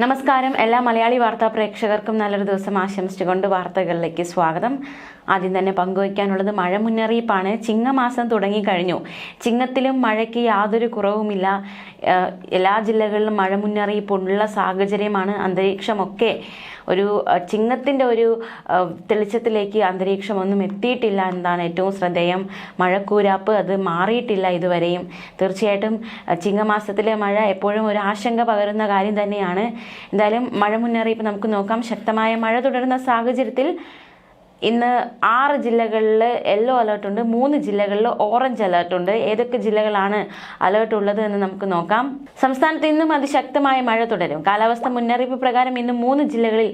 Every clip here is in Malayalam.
നമസ്കാരം. എല്ലാ മലയാളി വാർത്താ പ്രേക്ഷകർക്കും നല്ലൊരു ദിവസം ആശംസിച്ചുകൊണ്ട് വാർത്തകളിലേക്ക് സ്വാഗതം. ആദ്യം തന്നെ പങ്കുവയ്ക്കാനുള്ളത് മഴ മുന്നറിയിപ്പാണ്. ചിങ്ങമാസം തുടങ്ങിക്കഴിഞ്ഞു. ചിങ്ങത്തിലും മഴയ്ക്ക് യാതൊരു കുറവുമില്ല. എല്ലാ ജില്ലകളിലും മഴ മുന്നറിയിപ്പുള്ള സാഹചര്യമാണ്. അന്തരീക്ഷമൊക്കെ ഒരു ചിങ്ങത്തിൻ്റെ ഒരു തെളിച്ചത്തിലേക്ക് അന്തരീക്ഷമൊന്നും എത്തിയിട്ടില്ല എന്നതാണ് ഏറ്റവും ശ്രദ്ധേയം. മഴക്കൂരാപ്പ് അത് മാറിയിട്ടില്ല ഇതുവരെയും. തീർച്ചയായിട്ടും ചിങ്ങമാസത്തിലെ മഴ എപ്പോഴും ഒരു ആശങ്ക പകരുന്ന കാര്യം തന്നെയാണ്. എന്തായാലും മഴ മുന്നറിയിപ്പ് നമുക്ക് നോക്കാം. ശക്തമായ മഴ തുടരുന്ന സാഹചര്യത്തിൽ ഇന്ന് 6 ജില്ലകളിൽ യെല്ലോ അലേർട്ടുണ്ട്, 3 ജില്ലകളിൽ ഓറഞ്ച് അലേർട്ടുണ്ട്. ഏതൊക്കെ ജില്ലകളാണ് അലേർട്ട് ഉള്ളത് എന്ന് നമുക്ക് നോക്കാം. സംസ്ഥാനത്ത് ഇന്നും അതിശക്തമായ മഴ തുടരും. കാലാവസ്ഥ മുന്നറിയിപ്പ് പ്രകാരം ഇന്ന് 3 ജില്ലകളിൽ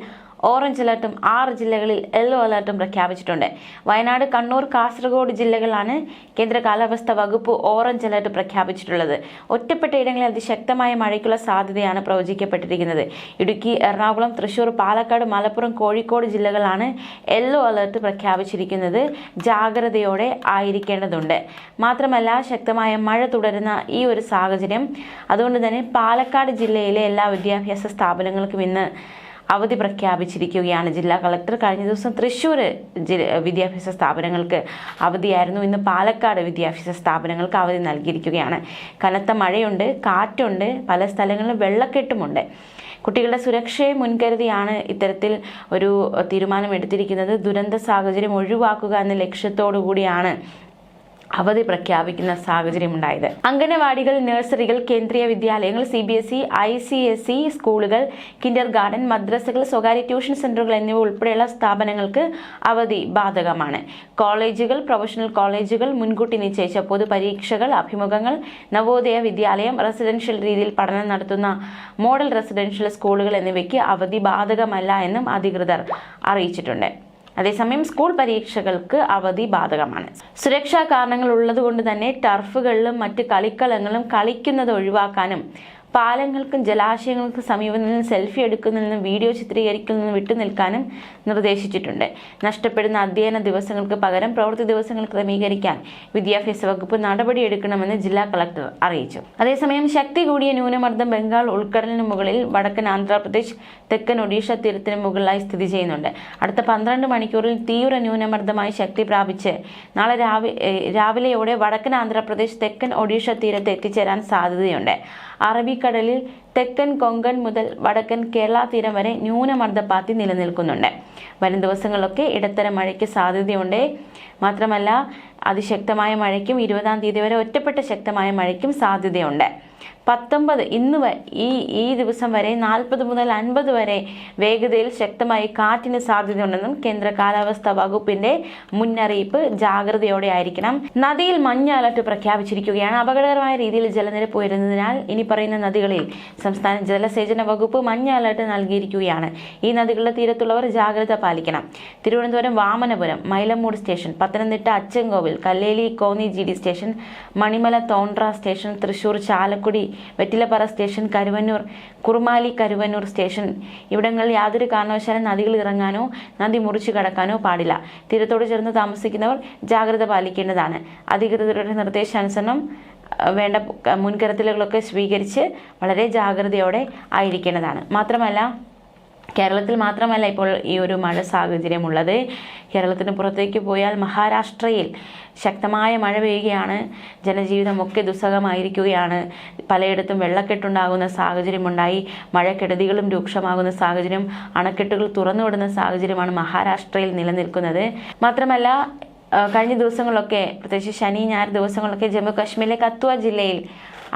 ഓറഞ്ച് അലർട്ടും 6 ജില്ലകളിൽ യെല്ലോ അലർട്ടും പ്രഖ്യാപിച്ചിട്ടുണ്ട്. വയനാട്, കണ്ണൂർ, കാസർഗോഡ് ജില്ലകളാണ് കേന്ദ്ര കാലാവസ്ഥാ വകുപ്പ് ഓറഞ്ച് അലർട്ട് പ്രഖ്യാപിച്ചിട്ടുള്ളത്. ഒറ്റപ്പെട്ട ഇടങ്ങളിൽ അതിശക്തമായ മഴയ്ക്കുള്ള സാധ്യതയാണ് പ്രവചിക്കപ്പെട്ടിരിക്കുന്നത്. ഇടുക്കി, എറണാകുളം, തൃശൂർ, പാലക്കാട്, മലപ്പുറം, കോഴിക്കോട് ജില്ലകളാണ് യെല്ലോ അലർട്ട് പ്രഖ്യാപിച്ചിരിക്കുന്നത്. ജാഗ്രതയോടെ ആയിരിക്കേണ്ടതുണ്ട്. മാത്രമല്ല, ശക്തമായ മഴ തുടരുന്ന ഈ ഒരു സാഹചര്യം അതുകൊണ്ട് തന്നെ പാലക്കാട് ജില്ലയിലെ എല്ലാ വിദ്യാഭ്യാസ സ്ഥാപനങ്ങൾക്കും ഇന്ന് അവധി പ്രഖ്യാപിച്ചിരിക്കുകയാണ് ജില്ലാ കളക്ടർ. കഴിഞ്ഞ ദിവസം തൃശ്ശൂർ വിദ്യാഭ്യാസ സ്ഥാപനങ്ങൾക്ക് അവധിയായിരുന്നു. ഇന്ന് പാലക്കാട് വിദ്യാഭ്യാസ സ്ഥാപനങ്ങൾക്ക് അവധി നൽകിയിരിക്കുകയാണ്. കനത്ത മഴയുണ്ട്, കാറ്റുണ്ട്, പല സ്ഥലങ്ങളിലും വെള്ളക്കെട്ടുമുണ്ട്. കുട്ടികളുടെ സുരക്ഷയെ മുൻകരുതിയാണ് ഇത്തരത്തിൽ ഒരു തീരുമാനം എടുത്തിരിക്കുന്നത്. ദുരന്ത സാഹചര്യം ഒഴിവാക്കുക എന്ന ലക്ഷ്യത്തോടു കൂടിയാണ് അവധി പ്രഖ്യാപിക്കുന്ന സാഹചര്യമുണ്ടായത്. അംഗനവാടികൾ, നഴ്സറികൾ, കേന്ദ്രീയ വിദ്യാലയങ്ങൾ, CBSE, ICSE സ്കൂളുകൾ, കിൻഡർ ഗാർഡൻ, മദ്രസകൾ, സ്വകാര്യ ട്യൂഷൻ സെന്ററുകൾ എന്നിവ ഉൾപ്പെടെയുള്ള സ്ഥാപനങ്ങൾക്ക് അവധി ബാധകമാണ്. കോളേജുകൾ, പ്രൊഫഷണൽ കോളേജുകൾ, മുൻകൂട്ടി നിശ്ചയിച്ച പൊതുപരീക്ഷകൾ, അഭിമുഖങ്ങൾ, നവോദയ വിദ്യാലയം, റെസിഡൻഷ്യൽ രീതിയിൽ പഠനം നടത്തുന്ന മോഡൽ റെസിഡൻഷ്യൽ സ്കൂളുകൾ എന്നിവയ്ക്ക് അവധി ബാധകമല്ല എന്നും അധികൃതർ അറിയിച്ചിട്ടുണ്ട്. അതേസമയം സ്കൂൾ പരീക്ഷകൾക്ക് അവധി ബാധകമാണ്. സുരക്ഷാ കാരണങ്ങൾ ഉള്ളതുകൊണ്ട് തന്നെ ടർഫുകളിലും മറ്റ് കളിക്കളങ്ങളിലും കളിക്കുന്നത് ഒഴിവാക്കാനും പാലങ്ങൾക്കും ജലാശയങ്ങൾക്കും സമീപത്തിൽ നിന്ന് സെൽഫി എടുക്കുന്നതിൽ നിന്നും വീഡിയോ ചിത്രീകരിക്കുന്നതിൽ നിന്ന് വിട്ടുനിൽക്കാനും നിർദ്ദേശിച്ചിട്ടുണ്ട്. നഷ്ടപ്പെടുന്ന അധ്യയന ദിവസങ്ങൾക്ക് പകരം പ്രവൃത്തി ദിവസങ്ങൾ ക്രമീകരിക്കാൻ വിദ്യാഭ്യാസ വകുപ്പ് നടപടിയെടുക്കണമെന്ന് ജില്ലാ കളക്ടർ അറിയിച്ചു. അതേസമയം ശക്തി കൂടിയ ന്യൂനമർദ്ദം ബംഗാൾ ഉൾക്കടലിന് മുകളിൽ വടക്കൻ ആന്ധ്രാപ്രദേശ്, തെക്കൻ ഒഡീഷ തീരത്തിന് മുകളിലായി സ്ഥിതി ചെയ്യുന്നുണ്ട്. അടുത്ത 12 മണിക്കൂറിൽ തീവ്ര ന്യൂനമർദ്ദമായി ശക്തി പ്രാപിച്ച് നാളെ രാവിലെയോടെ വടക്കൻ ആന്ധ്രാപ്രദേശ്, തെക്കൻ ഒഡീഷ തീരത്ത് എത്തിച്ചേരാൻ സാധ്യതയുണ്ട്. അറബിക്കടലിൽ തെക്കൻ കൊങ്കൺ മുതൽ വടക്കൻ കേരള തീരം വരെ ന്യൂനമർദ്ദപാത്തി നിലനിൽക്കുന്നുണ്ട്. വരും ദിവസങ്ങളിലൊക്കെ ഇടത്തരം മഴയ്ക്ക് സാധ്യതയുണ്ട്. മാത്രമല്ല, അതിശക്തമായ മഴയ്ക്കും 20-ാം തീയതി വരെ ഒറ്റപ്പെട്ട ശക്തമായ മഴയ്ക്കും സാധ്യതയുണ്ട്. 19 ഇന്ന് ഈ ദിവസം വരെ 40 മുതൽ 50 വരെ വേഗതയിൽ ശക്തമായി കാറ്റിന് സാധ്യതയുണ്ടെന്നും കേന്ദ്ര കാലാവസ്ഥാ വകുപ്പിന്റെ മുന്നറിയിപ്പ്. ജാഗ്രതയോടെ ആയിരിക്കണം. നദിയിൽ മഞ്ഞ അലർട്ട് പ്രഖ്യാപിച്ചിരിക്കുകയാണ്. അപകടകരമായ രീതിയിൽ ജലനിരപ്പ് ഉയരുന്നതിനാൽ ഇനി പറയുന്ന നദികളിൽ സംസ്ഥാന ജലസേചന വകുപ്പ് മഞ്ഞ അലർട്ട് നൽകിയിരിക്കുകയാണ്. ഈ നദികളുടെ തീരത്തുള്ളവർ ജാഗ്രത പാലിക്കണം. Thiruvananthapuram Vamanapuram Mylamoodu station, Pathanamthitta Achankovil, Kalleli Konni GD station, Manimala Thondra station, Thrissur Chalakudy Vettilappara station, Karuvannur Kurumali Karuvannur station ഇവിടങ്ങളിൽ യാതൊരു കാരണവശാലും നദികൾ ഇറങ്ങാനോ നദി മുറിച്ചു കടക്കാനോ പാടില്ല. തീരത്തോട് ചേർന്ന് താമസിക്കുന്നവർ ജാഗ്രത പാലിക്കേണ്ടതാണ്. അധികൃതരുടെ നിർദ്ദേശാനുസരണം വേണ്ട മുൻകരുതലുകളൊക്കെ സ്വീകരിച്ച് വളരെ ജാഗ്രതയോടെ ആയിരിക്കേണ്ടതാണ്. കേരളത്തിൽ മാത്രമല്ല ഇപ്പോൾ ഈ ഒരു മഴ സാഹചര്യമുള്ളത്. കേരളത്തിന് പുറത്തേക്ക് പോയാൽ മഹാരാഷ്ട്രയിൽ ശക്തമായ മഴ പെയ്യുകയാണ്. ജനജീവിതമൊക്കെ ദുസ്സഹമായിരിക്കുകയാണ്. പലയിടത്തും വെള്ളക്കെട്ടുണ്ടാകുന്ന സാഹചര്യമുണ്ടായി. മഴക്കെടുതികളും രൂക്ഷമാകുന്ന സാഹചര്യം, അണക്കെട്ടുകൾ തുറന്നുവിടുന്ന സാഹചര്യമാണ് മഹാരാഷ്ട്രയിൽ നിലനിൽക്കുന്നത്. മാത്രമല്ല, കഴിഞ്ഞ ദിവസങ്ങളിലൊക്കെ, പ്രത്യേകിച്ച് ശനി ഞായർ ദിവസങ്ങളിലൊക്കെ ജമ്മു കാശ്മീരിലെ കത്വ ജില്ലയിൽ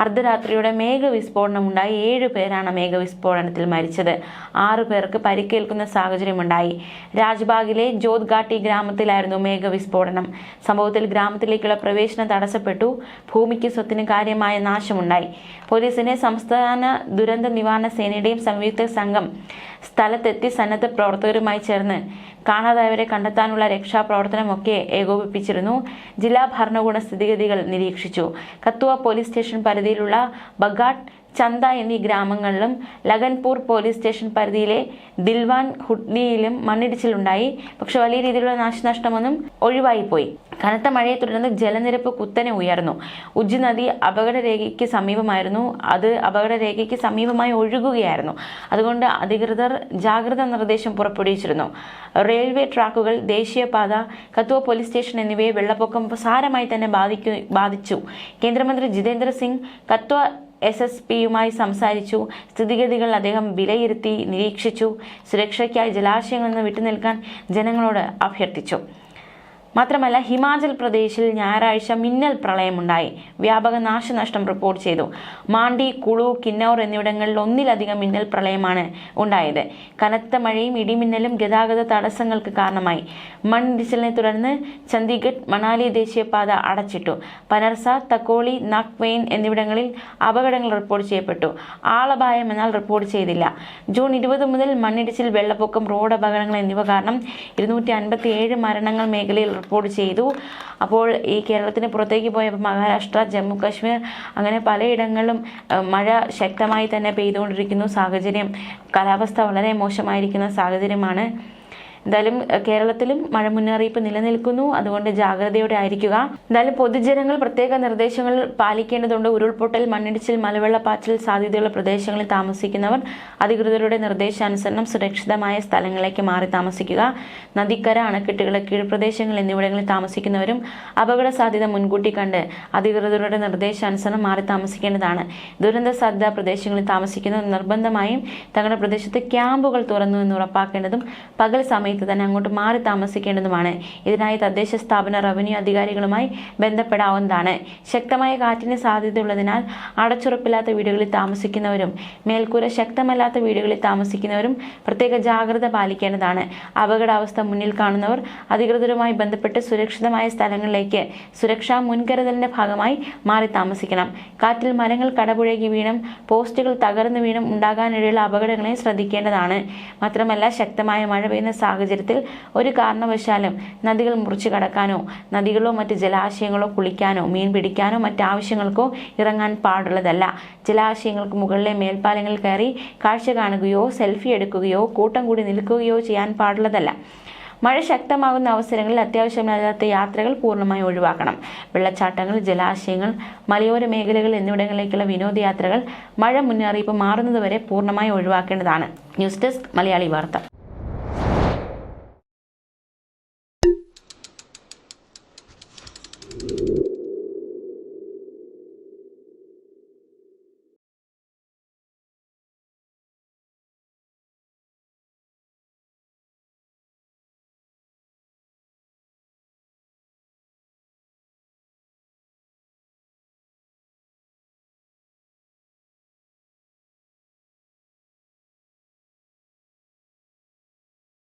അർദ്ധരാത്രിയുടെ മേഘവിസ്ഫോടനമുണ്ടായി. 7 പേരാണ് മേഘവിസ്ഫോടനത്തിൽ മരിച്ചത്. 6 പേർക്ക് പരിക്കേൽക്കുന്ന സാഹചര്യമുണ്ടായി. രാജ്ബാഗിലെ ജോത്ഘാട്ടി ഗ്രാമത്തിലായിരുന്നു മേഘവിസ്ഫോടനം. സംഭവത്തിൽ ഗ്രാമത്തിലേക്കുള്ള പ്രവേശനം തടസ്സപ്പെട്ടു. ഭൂമിക്ക് സ്വത്തിന് കാര്യമായ നാശമുണ്ടായി. പോലീസിന്റെ സംസ്ഥാന ദുരന്ത നിവാരണ സേനയുടെയും സംയുക്ത സംഘം സ്ഥലത്തെത്തി സന്നദ്ധ പ്രവർത്തകരുമായി ചേർന്ന് കാണാതായവരെ കണ്ടെത്താനുള്ള രക്ഷാപ്രവർത്തനമൊക്കെ ഏകോപിപ്പിച്ചിരുന്നു. ജില്ലാ ഭരണകൂട സ്ഥിതിഗതികൾ നിരീക്ഷിച്ചു. കത്വ പോലീസ് സ്റ്റേഷൻ പരിധിയിലുള്ള ബഗാട്ട്, ചന്ത എന്നീ ഗ്രാമങ്ങളിലും ലഖൻപൂർ പോലീസ് സ്റ്റേഷൻ പരിധിയിലെ ദിൽവാൻ ഹുഡ്ലിയിലും മണ്ണിടിച്ചിലുണ്ടായി. പക്ഷെ വലിയ രീതിയിലുള്ള നാശനഷ്ടമൊന്നും ഒഴിവായിപ്പോയി. കനത്ത മഴയെ തുടർന്ന് ജലനിരപ്പ് കുത്തനെ ഉയർന്നു. ഉജ്ജ് നദി അപകടരേഖയ്ക്ക് സമീപമായിരുന്നു. അത് അപകടരേഖയ്ക്ക് സമീപമായി ഒഴുകുകയായിരുന്നു. അതുകൊണ്ട് അധികൃതർ ജാഗ്രതാ നിർദ്ദേശം പുറപ്പെടുവിച്ചിരുന്നു. റെയിൽവേ ട്രാക്കുകൾ, ദേശീയപാത, കത്വ പോലീസ് സ്റ്റേഷൻ എന്നിവയെ വെള്ളപ്പൊക്കം സാരമായി തന്നെ ബാധിച്ചു. കേന്ദ്രമന്ത്രി ജിതേന്ദ്ര സിംഗ് കത്വ SSPയുമായി സംസാരിച്ചു. സ്ഥിതിഗതികൾ അദ്ദേഹം വിലയിരുത്തി, നിരീക്ഷിച്ചു. സുരക്ഷയ്ക്കായി ജലാശയങ്ങളിൽ നിന്ന് വിട്ടുനിൽക്കാൻ ജനങ്ങളോട് അഭ്യർത്ഥിച്ചു. മാത്രമല്ല, ഹിമാചൽ പ്രദേശിൽ ഞായറാഴ്ച മിന്നൽ പ്രളയമുണ്ടായി. വ്യാപക നാശനഷ്ടം റിപ്പോർട്ട് ചെയ്തു. മാണ്ഡി, കുളു, കിന്നൌർ എന്നിവിടങ്ങളിൽ ഒന്നിലധികം മിന്നൽ പ്രളയമാണ് ഉണ്ടായത്. കനത്ത മഴയും ഇടിമിന്നലും ഗതാഗത തടസ്സങ്ങൾക്ക് കാരണമായി. മണ്ണിടിച്ചിലിനെ തുടർന്ന് ചണ്ഡീഗഡ് മണാലി ദേശീയപാത അടച്ചിട്ടു. പനർസ, തക്കോളി, നാഗ്വെയിൻ എന്നിവിടങ്ങളിൽ അപകടങ്ങൾ റിപ്പോർട്ട് ചെയ്യപ്പെട്ടു. ആളപായം എന്നാൽ റിപ്പോർട്ട് ചെയ്തില്ല. ജൂൺ 20 മുതൽ മണ്ണിടിച്ചിൽ, വെള്ളപ്പൊക്കം, റോഡ് അപകടങ്ങൾ എന്നിവ കാരണം 257 മരണങ്ങൾ മേഖലയിൽ റിപ്പോർട്ട് ചെയ്തു. അപ്പോൾ ഈ കേരളത്തിന് പുറത്തേക്ക് പോയ മഹാരാഷ്ട്ര, ജമ്മു കാശ്മീർ അങ്ങനെ പലയിടങ്ങളിലും മഴ ശക്തമായി തന്നെ പെയ്തുകൊണ്ടിരിക്കുന്നു. സാഹചര്യം, കാലാവസ്ഥ വളരെ മോശമായിരിക്കുന്ന സാഹചര്യമാണ്. എന്തായാലും കേരളത്തിലും മഴ മുന്നറിയിപ്പ് നിലനിൽക്കുന്നു. അതുകൊണ്ട് ജാഗ്രതയോടെ ആയിരിക്കുക. എന്തായാലും പൊതുജനങ്ങൾ പ്രത്യേക നിർദ്ദേശങ്ങൾ പാലിക്കേണ്ടതുണ്ട്. ഉരുൾപൊട്ടൽ, മണ്ണിടിച്ചിൽ, മലവെള്ളപ്പാച്ചിൽ സാധ്യതയുള്ള പ്രദേശങ്ങളിൽ താമസിക്കുന്നവർ അധികൃതരുടെ നിർദ്ദേശാനുസരണം സുരക്ഷിതമായ സ്ഥലങ്ങളിലേക്ക് മാറി താമസിക്കുക. നദിക്കര, അണക്കെട്ടുകൾ, കീഴ്പ്രദേശങ്ങൾ എന്നിവിടങ്ങളിൽ താമസിക്കുന്നവരും അപകട സാധ്യത മുൻകൂട്ടി കണ്ട് അധികൃതരുടെ നിർദ്ദേശാനുസരണം മാറി താമസിക്കേണ്ടതാണ്. ദുരന്ത സാധ്യതാ പ്രദേശങ്ങളിൽ താമസിക്കുന്നവർ നിർബന്ധമായും തങ്ങളുടെ പ്രദേശത്ത് ക്യാമ്പുകൾ തുറന്നു എന്ന് ഉറപ്പാക്കേണ്ടതും പകൽ സമയത്ത് തന്നെ അങ്ങോട്ട് മാറി താമസിക്കേണ്ടതുമാണ്. ഇതിനായി തദ്ദേശ സ്ഥാപന, റവന്യൂ അധികാരികളുമായി ബന്ധപ്പെടാവുന്നതാണ്. ശക്തമായ കാറ്റിന് സാധ്യതയുള്ളതിനാൽ അടച്ചുറപ്പില്ലാത്ത വീടുകളിൽ താമസിക്കുന്നവരും മേൽക്കൂര ശക്തമല്ലാത്ത വീടുകളിൽ താമസിക്കുന്നവരും പ്രത്യേക ജാഗ്രത പാലിക്കേണ്ടതാണ്. അപകടാവസ്ഥ മുന്നിൽ കാണുന്നവർ അധികൃതരുമായി ബന്ധപ്പെട്ട് സുരക്ഷിതമായ സ്ഥലങ്ങളിലേക്ക് സുരക്ഷാ മുൻകരുതലിന്റെ ഭാഗമായി മാറി താമസിക്കണം. കാറ്റിൽ മരങ്ങൾ കടപുഴകി വീണും പോസ്റ്റുകൾ തകർന്നു വീണും ഉണ്ടാകാനിടയുള്ള അപകടങ്ങളെ ശ്രദ്ധിക്കേണ്ടതാണ്. മാത്രമല്ല, ശക്തമായ മഴ പെയ്യുന്ന സാഹചര്യത്തിൽ ഒരു കാരണവശാലും നദികൾ മുറിച്ചു കടക്കാനോ നദികളോ മറ്റ് ജലാശയങ്ങളോ കുളിക്കാനോ മീൻ പിടിക്കാനോ മറ്റാവശ്യങ്ങൾക്കോ ഇറങ്ങാൻ പാടുള്ളതല്ല. ജലാശയങ്ങൾക്ക് മുകളിലെ മേൽപ്പാലങ്ങളിൽ കയറി കാഴ്ച കാണുകയോ സെൽഫി എടുക്കുകയോ കൂട്ടം കൂടി നിൽക്കുകയോ ചെയ്യാൻ പാടുള്ളതല്ല. മഴ ശക്തമാകുന്ന അവസരങ്ങളിൽ അത്യാവശ്യമില്ലാത്ത യാത്രകൾ പൂർണ്ണമായി ഒഴിവാക്കണം. വെള്ളച്ചാട്ടങ്ങൾ, ജലാശയങ്ങൾ, മലയോര മേഖലകൾ എന്നിവിടങ്ങളിലേക്കുള്ള വിനോദയാത്രകൾ മഴ മുന്നറിയിപ്പ് മാറുന്നതുവരെ പൂർണ്ണമായി ഒഴിവാക്കേണ്ടതാണ്. ന്യൂസ് ഡെസ്ക്, മലയാളി വാർത്ത.